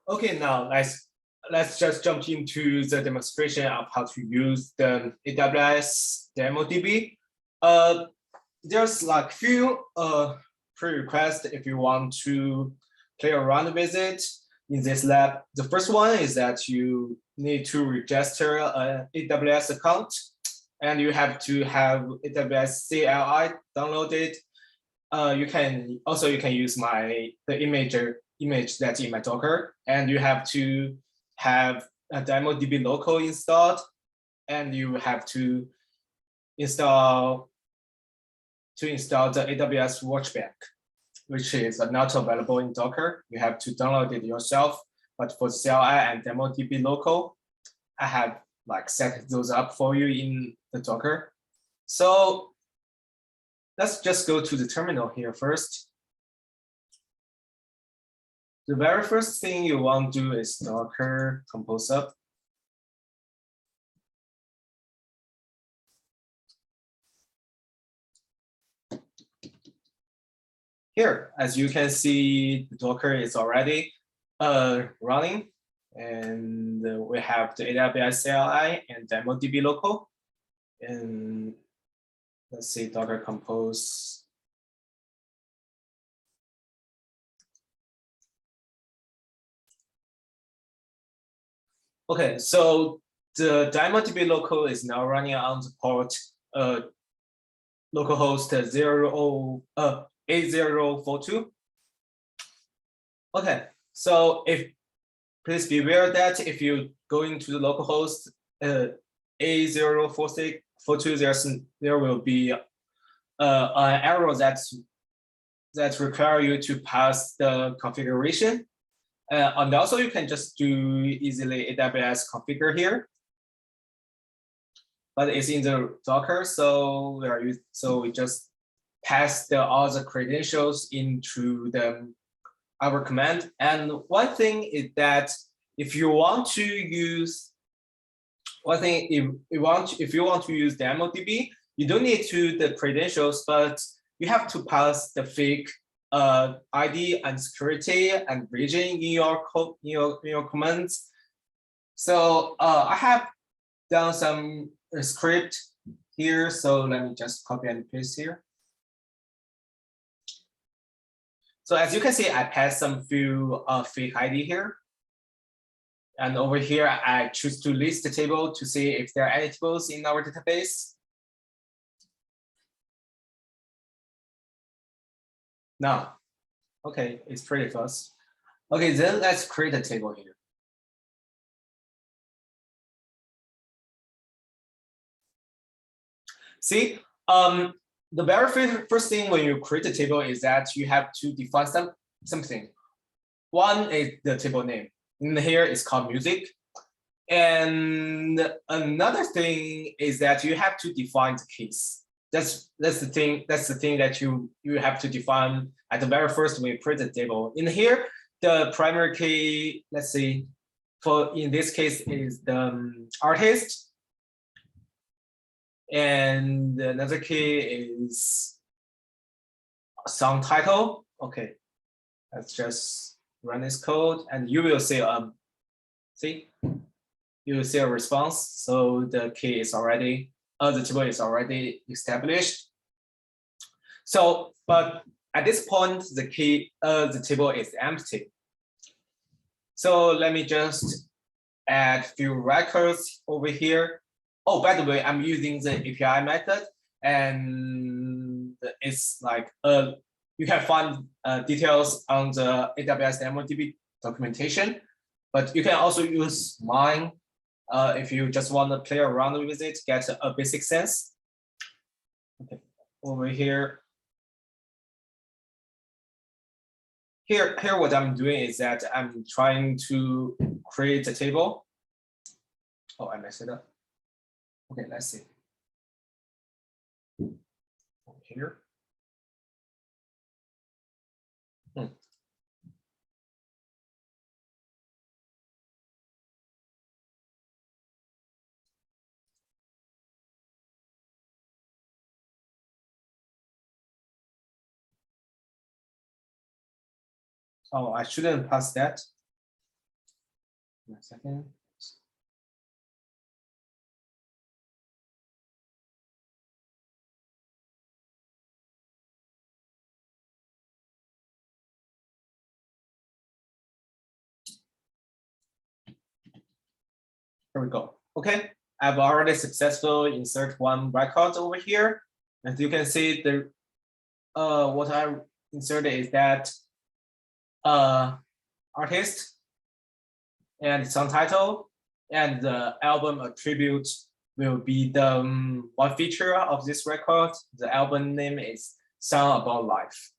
Okay, now let's just jump into the demonstration of how to use the AWS dynamoDB. There's like few prerequisites if you want to play around with it in this lab. The first one is that you need to register an AWS account, and you have to have AWS CLI downloaded. You can use the image that's in my Docker, and you have to have a dynamoDB local installed, and you have to install the AWS Workbench, which is not available in Docker. You have to download it yourself. But for CLI and dynamoDB local, I have like set those up for you in the Docker. So let's just go to the terminal here first. The very first thing you want to do is Docker compose up. Here, as you can see, the Docker is already running, and we have the AWS CLI and dynamoDB local. And let's see, Docker compose. Okay, so the dynamoDB local is now running on the port localhost 8042. Okay, so please be aware that if you go into the localhost 8042, there will be an error that require you to pass the configuration. And also you can just do easily AWS configure here, but it's in the Docker, so we just pass all the credentials into our command. And one thing is that if you want to use dynamoDB, you don't need to the credentials, but you have to pass the fake ID and security and region in your code, in your commands. So I have done some script here, so let me just copy and paste here. So as you can see, I passed some few fake ID here. And over here, I choose to list the table to see if there are any tables in our database. No. Okay, it's pretty fast. Okay, then let's create a table here. See, the very first thing when you create a table is that you have to define something. One is the table name. In here, it's called music. And another thing is that you have to define the keys. That's the thing that you have to define at the very first when you create the table. In here, the primary key, let's see, in this case is the artist. And another key is song title. Okay, let's just run this code, and you will see you will see a response. So the key is already the table is already established. So, but at this point, the table is empty. So let me just add few records over here. Oh, by the way, I'm using the API method, and it's like you can find details on the AWS dynamoDB documentation, but you can also use mine if you just want to play around with it, get a basic sense. Okay, over here. Here, what I'm doing is that I'm trying to create a table. Oh, I messed it up. Okay, let's see. Over here. Oh, I shouldn't pass that. 1 second. Here we go. Okay, I've already successfully insert one record over here. As you can see, the what I inserted is that artist and song title, and the album attribute will be the one feature of this record. The album name is Song About Life.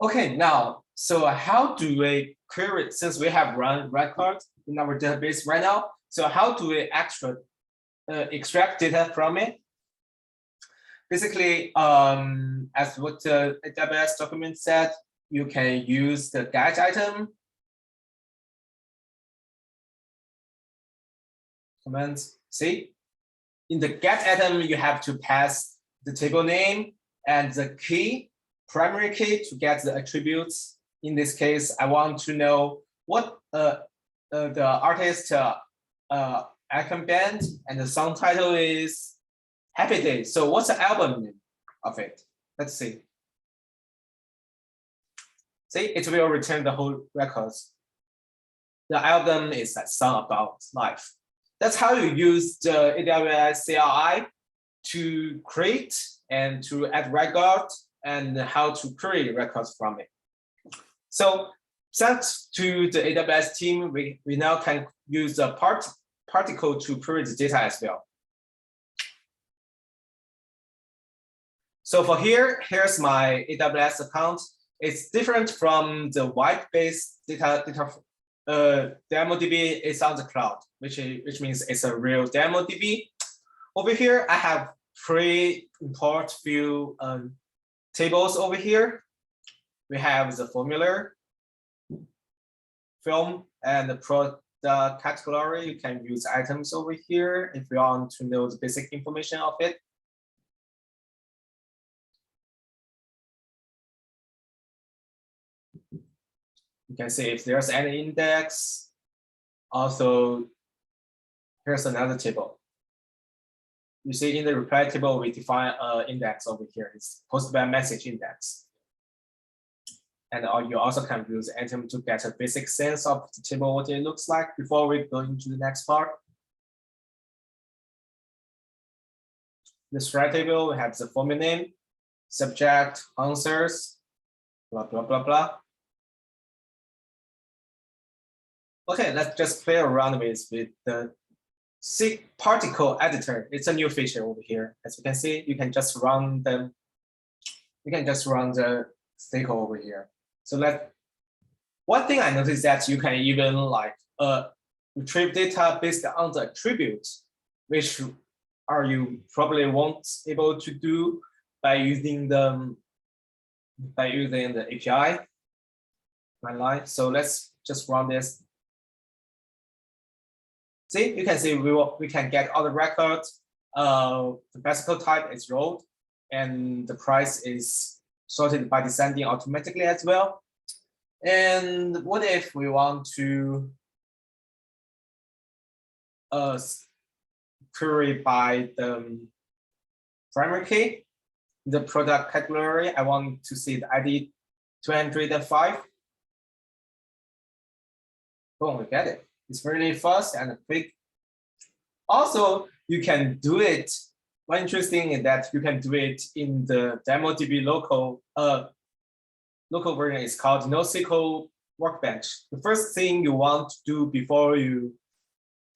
Okay, now, so how do we query, since we have run record in our database right now, so how do we extract data from it? Basically, as what the AWS document said, you can use the get item command. See, in the get item, you have to pass the table name and the key, primary key, to get the attributes. In this case, I want to know what the artist icon band, and the song title is Happy Day. So what's the album name of it? Let's see. See, it will return the whole records. The album is a song about life. That's how you use the AWS CLI to create and to add record, and how to create records from it. So thanks to the AWS team, we now can use the particle to query the data as well. So for here's my AWS account. It's different from the white-based data dynamoDB. It's on the cloud, which means it's a real dynamoDB. Over here, I have pre-import few tables over here. We have the formula, film, and the product category. You can use items over here if you want to know the basic information of it. You can see if there's any index. Also, here's another table. You see in the reply table, we define an index over here. It's post by message index. And you also can use item to get a basic sense of the table, what it looks like, before we go into the next part. This right table, we have the formula name, subject, answers, blah, blah, blah, blah. Okay, let's just play around with the particle editor. It's a new feature over here. As you can see, you can just run the stack over here. So one thing I noticed that you can even like retrieve data based on the attributes, which you probably won't able to do by using the API. So let's just run this. See, you can see we can get all the records. The bicycle type is road, and the price is sorted by descending automatically as well. And what if we want to query by the primary key, the product category? I want to see the ID 205. Boom, we get it. It's really fast and quick. Also, you can do it. One interesting is that you can do it in the dynamoDB local version. Is called NoSQL Workbench. The first thing you want to do before you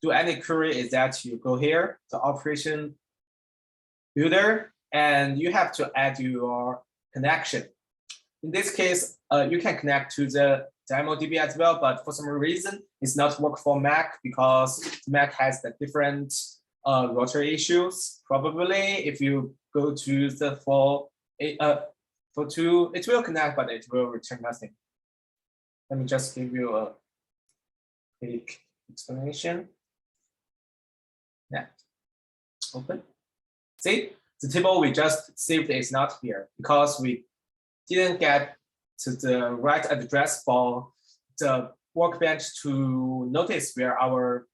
do any query is that you go here, the operation builder, and you have to add your connection. In this case, you can connect to the dynamoDB as well, but for some reason, it's not work for Mac because Mac has the different router issues. Probably, if you go to the it will connect, but it will return nothing. Let me just give you a quick explanation. Yeah, open. See, the table we just saved is not here because we didn't get to the right address for the Workbench to notice where our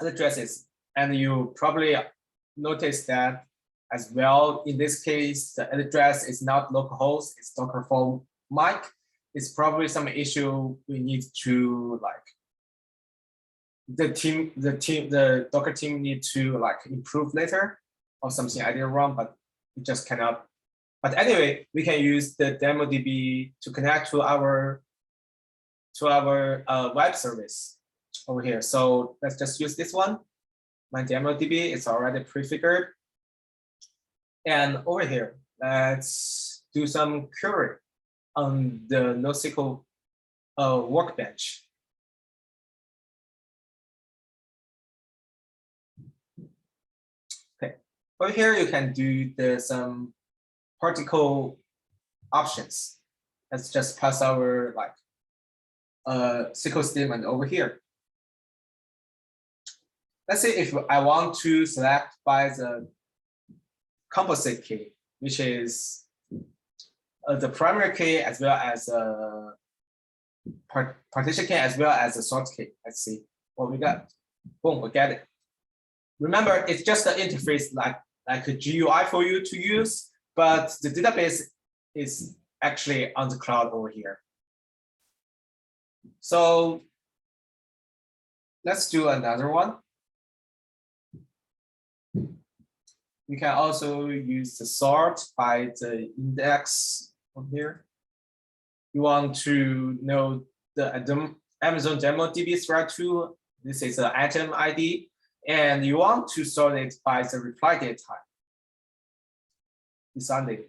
address is. And you probably notice that as well. In this case, the address is not localhost, it's Docker for mic. It's probably some issue we need to like the Docker team need to like improve later, or something I did wrong, but we just cannot. But anyway, we can use the dynamoDB to connect to our web service over here. So let's just use this one. My dynamoDB is already prefigured. And over here, let's do some query on the NoSQL workbench. Okay, over here you can do some particle options. Let's just pass our like SQL statement over here. Let's say if I want to select by the composite key, which is the primary key as well as a partition key as well as a sort key. Let's see what we got. Boom, we get it. Remember, it's just an interface like a GUI for you to use, but the database is actually on the cloud over here. So let's do another one. You can also use the sort by the index from here. You want to know the Amazon DynamoDB thread tool. This is an item ID, and you want to sort it by the reply date type. Sunday,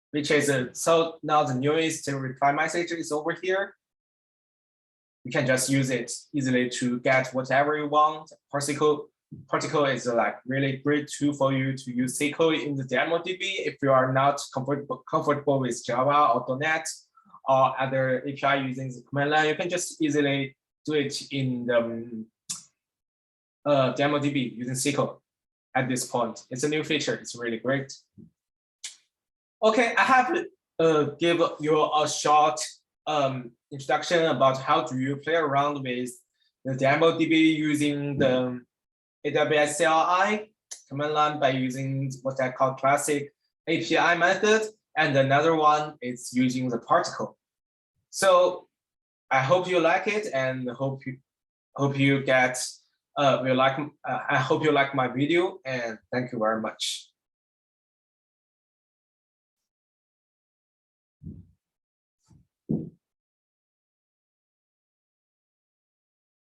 which is so now the newest reply message is over here. You can just use it easily to get whatever you want. Particle is like really great tool for you to use SQL in the DynamoDB if you are not comfortable with Java or .NET or other API using the command line. You can just easily do it in the DynamoDB using SQL at this point. It's a new feature. It's really great. Okay, I have give you a short introduction about how do you play around with the DynamoDB using the AWS CLI command line by using what I call classic API method, and another one is using the particle. So I hope you like it, and hope you get I hope you like my video, and thank you very much.